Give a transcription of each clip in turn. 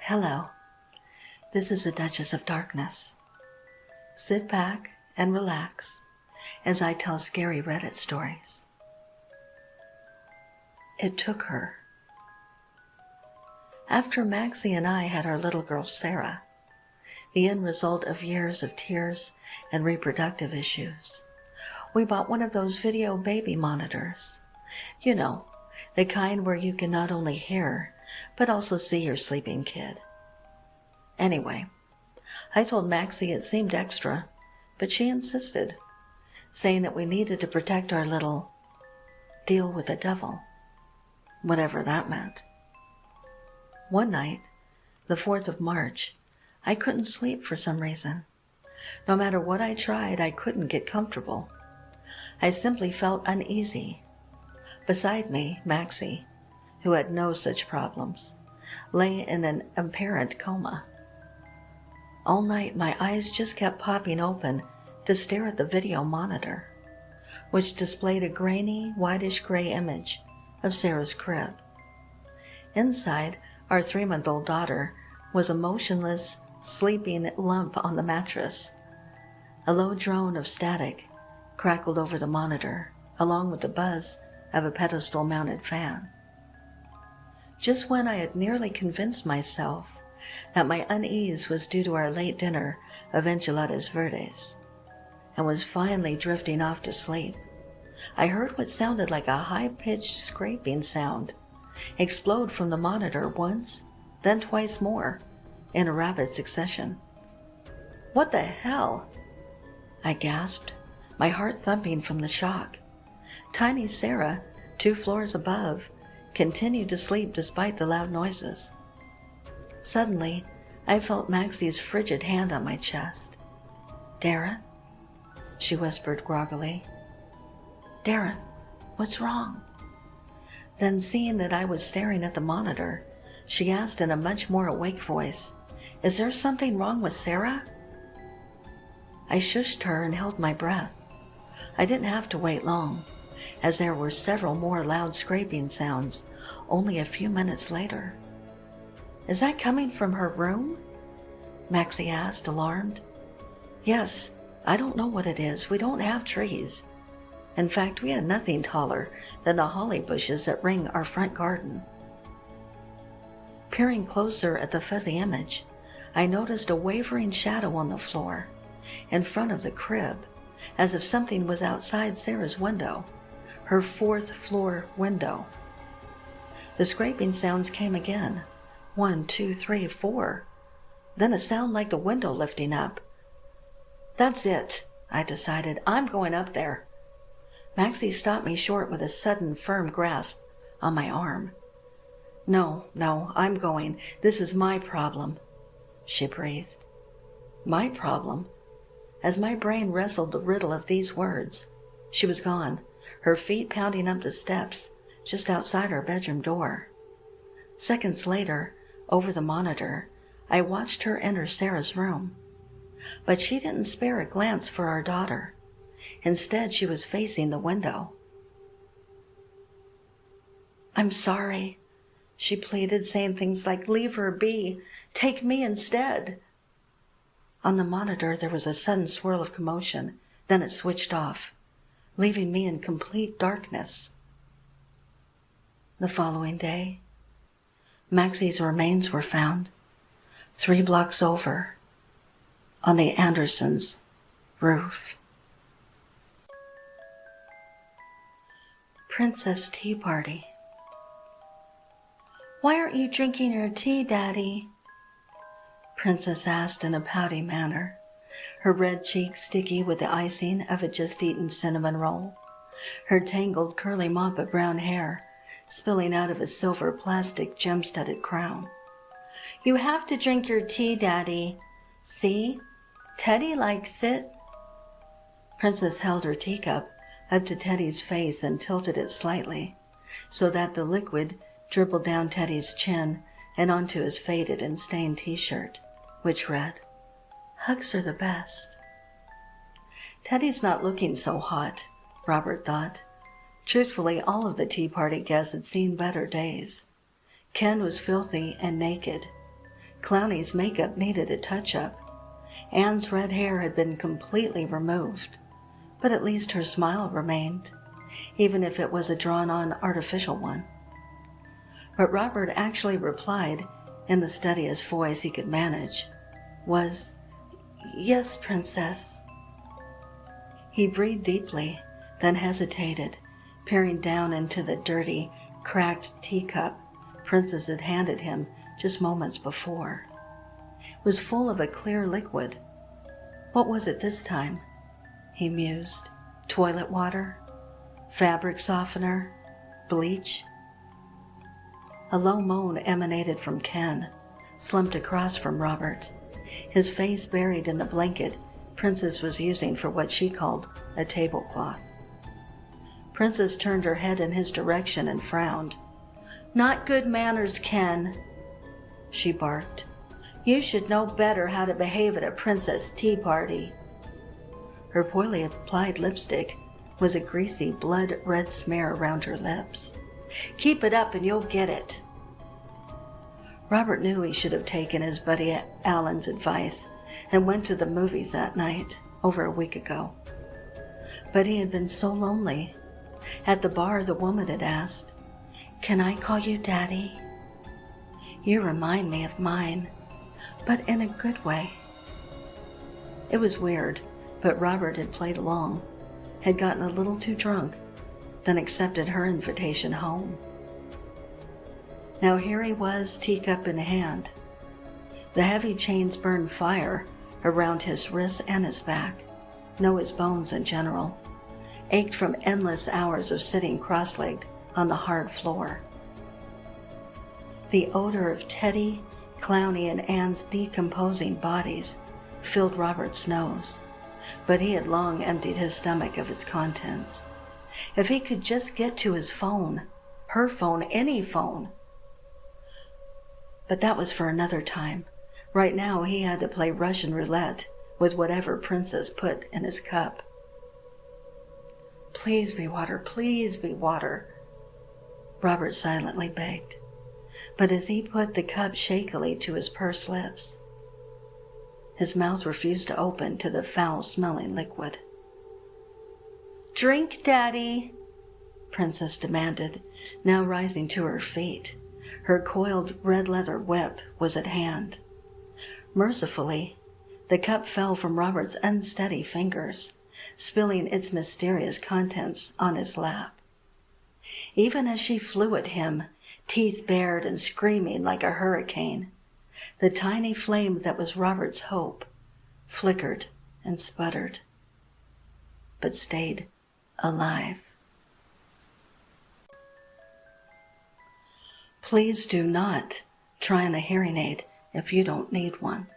Hello, this is the Duchess of Darkness. Sit back and relax as I tell scary Reddit stories. It took her. After Maxie and I had our little girl Sarah, the end result of years of tears and reproductive issues, we bought one of those video baby monitors. You know, the kind where you can not only hear, but also see your sleeping kid. Anyway, I told Maxie it seemed extra, but she insisted, saying that we needed to protect our little deal with the devil, whatever that meant. One night, the 4th of March, I couldn't sleep for some reason. No matter what I tried, I couldn't get comfortable. I simply felt uneasy. Beside me, Maxie, who had no such problems, lay in an apparent coma. All night, my eyes just kept popping open to stare at the video monitor, which displayed a grainy, whitish-gray image of Sarah's crib. Inside, our 3-month-old daughter was a motionless, sleeping lump on the mattress. A low drone of static crackled over the monitor, along with the buzz of a pedestal-mounted fan. Just when I had nearly convinced myself that my unease was due to our late dinner of enchiladas verdes, and was finally drifting off to sleep, I heard what sounded like a high-pitched scraping sound explode from the monitor once, then twice more, in a rapid succession. "What the hell?" I gasped, my heart thumping from the shock. Tiny Sarah, 2 floors above, continued to sleep despite the loud noises. Suddenly, I felt Maxie's frigid hand on my chest. "Darren?" she whispered groggily. "Darren, what's wrong?" Then, seeing that I was staring at the monitor, she asked in a much more awake voice, "Is there something wrong with Sarah?" I shushed her and held my breath. I didn't have to wait long, as there were several more loud scraping sounds only a few minutes later. "Is that coming from her room?" Maxie asked, alarmed. "Yes, I don't know what it is. We don't have trees. In fact, we had nothing taller than the holly bushes that ring our front garden." Peering closer at the fuzzy image, I noticed a wavering shadow on the floor, in front of the crib, as if something was outside Sarah's window, her 4th floor window. The scraping sounds came again. 1, 2, 3, 4. Then a sound like the window lifting up. "That's it," I decided. "I'm going up there." Maxie stopped me short with a sudden, firm grasp on my arm. No, I'm going. This is my problem," she breathed. My problem? As my brain wrestled the riddle of these words, she was gone, her feet pounding up the steps just outside our bedroom door. Seconds later, over the monitor, I watched her enter Sarah's room. But she didn't spare a glance for our daughter. Instead, she was facing the window. "I'm sorry," she pleaded, saying things like, "Leave her be. Take me instead." On the monitor, there was a sudden swirl of commotion. Then it switched off, leaving me in complete darkness. The following day, Maxie's remains were found 3 blocks over, on the Andersons' roof. Princess Tea Party. "Why aren't you drinking your tea, Daddy?" Princess asked in a pouty manner, her red cheeks sticky with the icing of a just-eaten cinnamon roll, her tangled curly mop of brown hair spilling out of a silver plastic gem-studded crown. "You have to drink your tea, Daddy. See? Teddy likes it." Princess held her teacup up to Teddy's face and tilted it slightly, so that the liquid dribbled down Teddy's chin and onto his faded and stained t-shirt, which read, "Hugs are the best." Teddy's not looking so hot, Robert thought. Truthfully, all of the tea party guests had seen better days. Ken was filthy and naked, Clowny's makeup needed a touch-up. Anne's red hair had been completely removed, but at least her smile remained, even if it was a drawn-on artificial one. But Robert actually replied, in the steadiest voice he could manage, was, "Yes, Princess." He breathed deeply, then hesitated, peering down into the dirty, cracked teacup Princess had handed him just moments before. It was full of a clear liquid. What was it this time? He mused. Toilet water? Fabric softener? Bleach? A low moan emanated from Ken, slumped across from Robert, his face buried in the blanket Princess was using for what she called a tablecloth. Princess turned her head in his direction and frowned. "Not good manners, Ken," she barked. "You should know better how to behave at a princess tea party." Her poorly applied lipstick was a greasy, blood-red smear around her lips. "Keep it up and you'll get it." Robert knew he should have taken his buddy Alan's advice and went to the movies that night, over a week ago. But he had been so lonely. At the bar, the woman had asked, "Can I call you Daddy? You remind me of mine, but in a good way." It was weird, but Robert had played along, had gotten a little too drunk, then accepted her invitation home. Now here he was, teacup in hand. The heavy chains burned fire around his wrists and his back, his bones in general, ached from endless hours of sitting cross-legged on the hard floor. The odor of Teddy, Clowny, and Anne's decomposing bodies filled Robert's nose, but he had long emptied his stomach of its contents. If he could just get to his phone, her phone, any phone. But that was for another time. Right now he had to play Russian roulette with whatever Princess put in his cup. "Please be water, please be water," Robert silently begged. But as he put the cup shakily to his pursed lips, his mouth refused to open to the foul-smelling liquid. "Drink, Daddy," Princess demanded, now rising to her feet. Her coiled red leather whip was at hand. Mercifully, the cup fell from Robert's unsteady fingers, spilling its mysterious contents on his lap. Even as she flew at him, teeth bared and screaming like a hurricane, the tiny flame that was Robert's hope flickered and sputtered, but stayed alive. Please do not try on a hearing aid if you don't need one.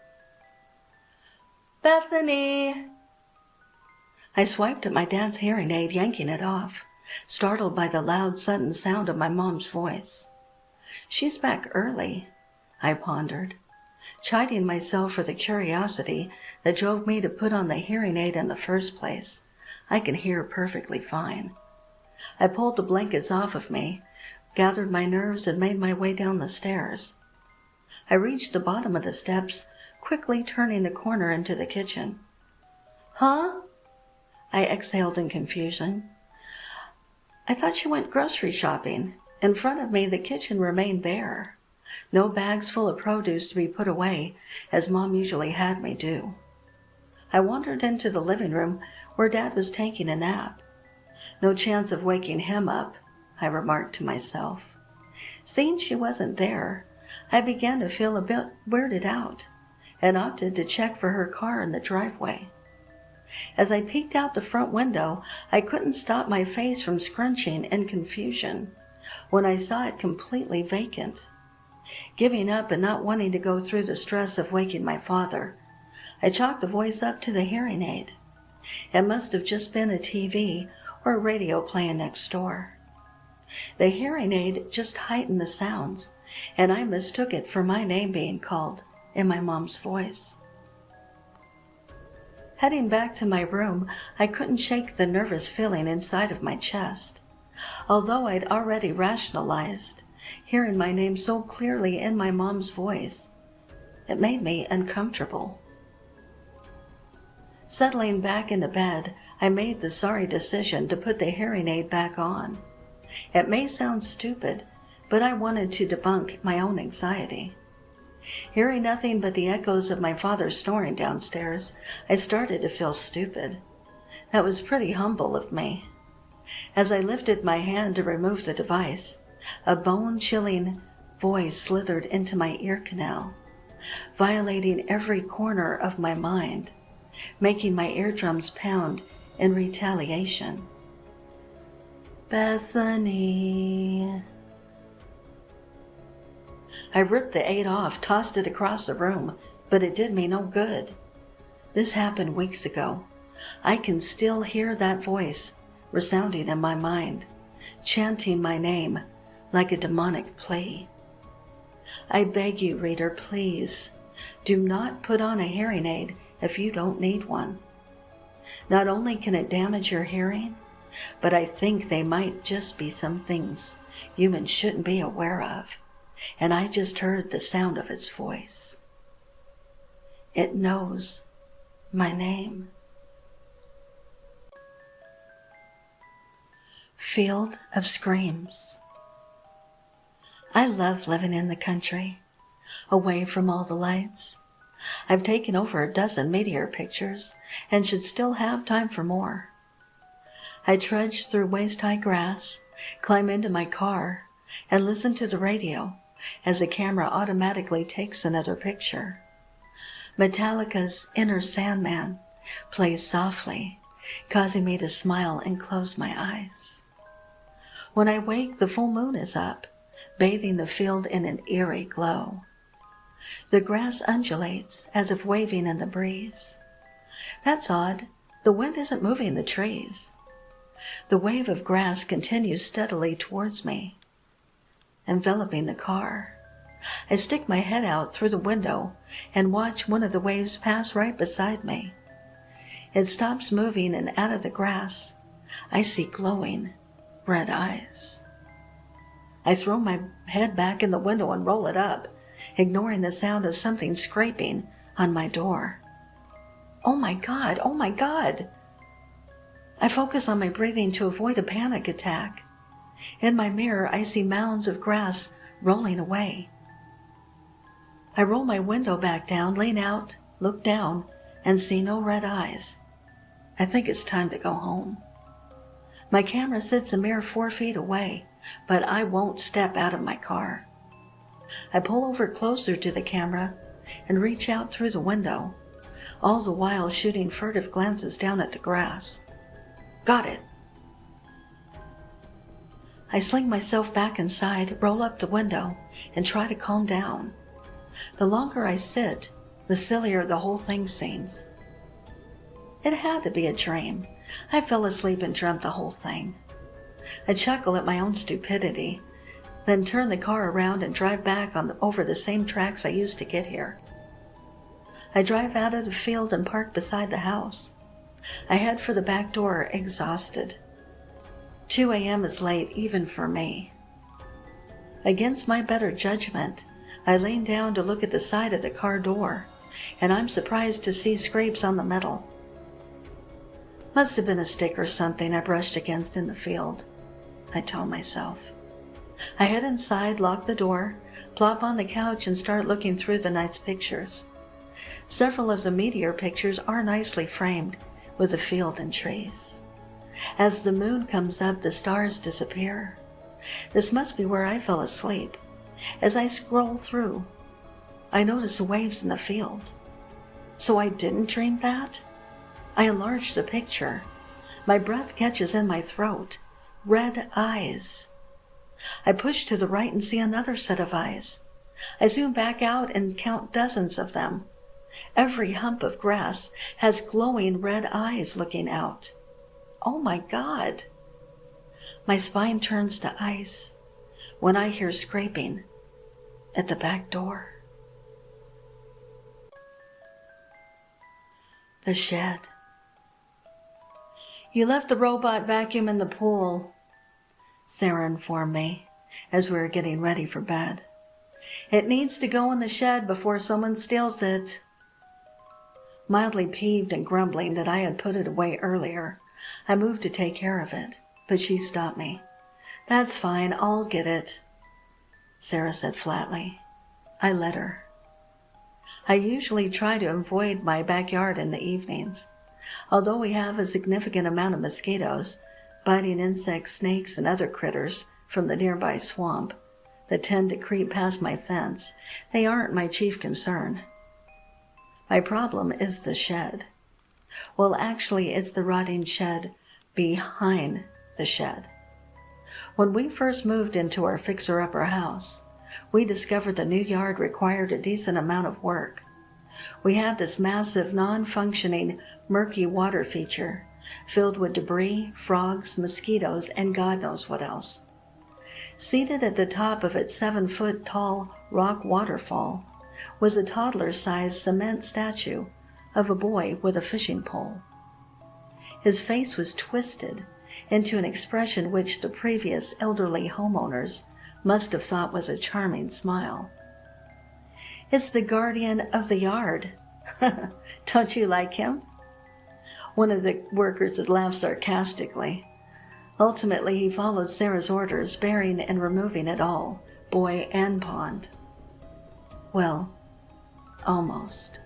"Bethany!" I swiped at my dad's hearing aid, yanking it off, startled by the loud, sudden sound of my mom's voice. "She's back early," I pondered, chiding myself for the curiosity that drove me to put on the hearing aid in the first place. I can hear perfectly fine. I pulled the blankets off of me, gathered my nerves, and made my way down the stairs. I reached the bottom of the steps, quickly turning the corner into the kitchen. "Huh?" I exhaled in confusion. I thought she went grocery shopping. In front of me, the kitchen remained bare. No bags full of produce to be put away, as Mom usually had me do. I wandered into the living room where Dad was taking a nap. No chance of waking him up, I remarked to myself. Seeing she wasn't there, I began to feel a bit weirded out and opted to check for her car in the driveway. As I peeked out the front window, I couldn't stop my face from scrunching in confusion when I saw it completely vacant. Giving up and not wanting to go through the stress of waking my father, I chalked the voice up to the hearing aid. It must have just been a TV or a radio playing next door. The hearing aid just heightened the sounds, and I mistook it for my name being called in my mom's voice. Heading back to my room, I couldn't shake the nervous feeling inside of my chest. Although I'd already rationalized, hearing my name so clearly in my mom's voice, It made me uncomfortable. Settling back into bed, I made the sorry decision to put the hearing aid back on. It may sound stupid, but I wanted to debunk my own anxiety. Hearing nothing but the echoes of my father snoring downstairs, I started to feel stupid. That was pretty humble of me. As I lifted my hand to remove the device, a bone-chilling voice slithered into my ear canal, violating every corner of my mind, making my eardrums pound in retaliation. Bethany. I ripped the aid off, tossed it across the room, but it did me no good. This happened weeks ago. I can still hear that voice resounding in my mind, chanting my name like a demonic plea. I beg you, reader, please, do not put on a hearing aid if you don't need one. Not only can it damage your hearing, but I think they might just be some things humans shouldn't be aware of, and I just heard the sound of its voice. It knows my name. Field of Screams. I love living in the country, away from all the lights. I've taken over a dozen meteor pictures and should still have time for more. I trudge through waist-high grass, climb into my car, and listen to the radio as the camera automatically takes another picture. Metallica's Inner Sandman plays softly, causing me to smile and close my eyes. When I wake, the full moon is up, bathing the field in an eerie glow. The grass undulates as if waving in the breeze. That's odd. The wind isn't moving the trees. The wave of grass continues steadily towards me, enveloping the car. I stick my head out through the window and watch one of the waves pass right beside me. It stops moving, and out of the grass, I see glowing red eyes. I throw my head back in the window and roll it up, ignoring the sound of something scraping on my door. Oh my God! Oh my God! I focus on my breathing to avoid a panic attack. In my mirror, I see mounds of grass rolling away. I roll my window back down, lean out, look down, and see no red eyes. I think it's time to go home. My camera sits a mere 4 feet away, but I won't step out of my car. I pull over closer to the camera and reach out through the window, all the while shooting furtive glances down at the grass. Got it. I sling myself back inside, roll up the window, and try to calm down. The longer I sit, the sillier the whole thing seems. It had to be a dream. I fell asleep and dreamt the whole thing. I chuckle at my own stupidity, then turn the car around and drive back over the same tracks I used to get here. I drive out of the field and park beside the house. I head for the back door, exhausted. 2 a.m. is late even for me. Against my better judgment, I lean down to look at the side of the car door, and I'm surprised to see scrapes on the metal. Must have been a stick or something I brushed against in the field, I tell myself. I head inside, lock the door, plop on the couch, and start looking through the night's pictures. Several of the meteor pictures are nicely framed with the field and trees. As the moon comes up, the stars disappear. This must be where I fell asleep. As I scroll through, I notice the waves in the field. So I didn't dream that? I enlarge the picture. My breath catches in my throat. Red eyes. I push to the right and see another set of eyes. I zoom back out and count dozens of them. Every hump of grass has glowing red eyes looking out. Oh my God! My spine turns to ice when I hear scraping at the back door. The shed. You left the robot vacuum in the pool, Sarah informed me as we were getting ready for bed. It needs to go in the shed before someone steals it. Mildly peeved and grumbling that I had put it away earlier, I moved to take care of it, but she stopped me. That's fine, I'll get it, Sarah said flatly. I let her. I usually try to avoid my backyard in the evenings. Although we have a significant amount of mosquitoes, biting insects, snakes, and other critters from the nearby swamp that tend to creep past my fence, they aren't my chief concern. My problem is the shed. Well, actually, it's the rotting shed behind the shed. When we first moved into our fixer-upper house, we discovered the new yard required a decent amount of work. We had this massive, non-functioning, murky water feature filled with debris, frogs, mosquitoes, and God knows what else. Seated at the top of its 7-foot-tall rock waterfall was a toddler-sized cement statue of a boy with a fishing pole. His face was twisted into an expression which the previous elderly homeowners must have thought was a charming smile. It's the guardian of the yard. Don't you like him? One of the workers had laughed sarcastically. Ultimately, he followed Sarah's orders, burying and removing it all, boy and pond. Well, almost.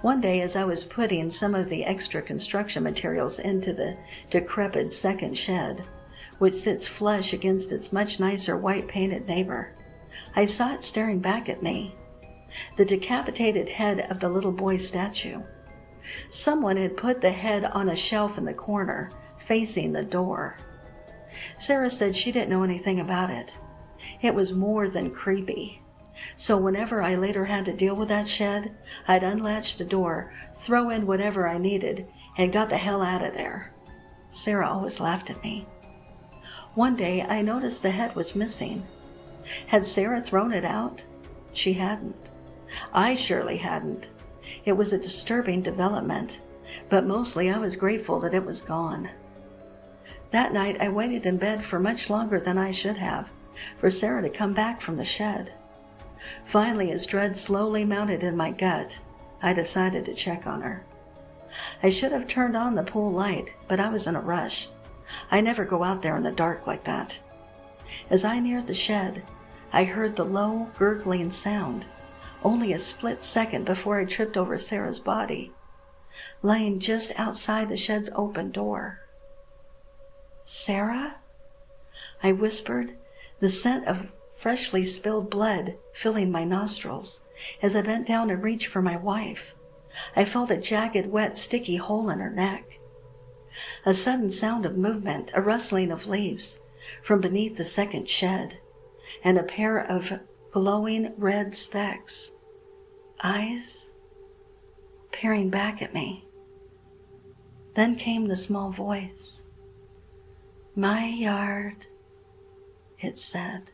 One day, as I was putting some of the extra construction materials into the decrepit second shed, which sits flush against its much nicer white-painted neighbor, I saw it staring back at me, the decapitated head of the little boy statue. Someone had put the head on a shelf in the corner, facing the door. Sarah said she didn't know anything about it. It was more than creepy. So whenever I later had to deal with that shed, I'd unlatch the door, throw in whatever I needed, and got the hell out of there. Sarah always laughed at me. One day I noticed the head was missing. Had Sarah thrown it out? She hadn't. I surely hadn't. It was a disturbing development, but mostly I was grateful that it was gone. That night I waited in bed for much longer than I should have, for Sarah to come back from the shed. Finally, as dread slowly mounted in my gut, I decided to check on her. I should have turned on the pool light, but I was in a rush. I never go out there in the dark like that. As I neared the shed, I heard the low, gurgling sound, only a split second before I tripped over Sarah's body, lying just outside the shed's open door. "Sarah?" I whispered, the scent of freshly spilled blood filling my nostrils as I bent down and reached for my wife. I felt a jagged, wet, sticky hole in her neck. A sudden sound of movement, a rustling of leaves from beneath the second shed, and a pair of glowing red specks, eyes peering back at me. Then came the small voice. "My yard," it said.